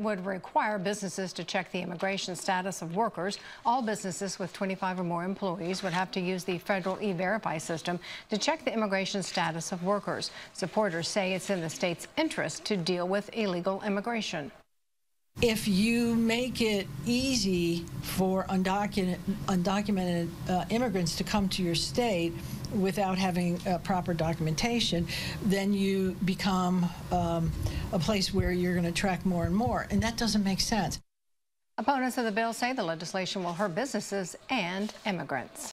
Would require businesses to check the immigration status of workers. All businesses with 25 or more employees would have to use the federal E-Verify system to check the immigration status of workers. Supporters say it's in the state's interest to deal with illegal immigration. If you make it easy for undocumented immigrants to come to your state without having proper documentation, then you become a place where you're going to attract more and more, and that doesn't make sense. Opponents of the bill say the legislation will hurt businesses and immigrants.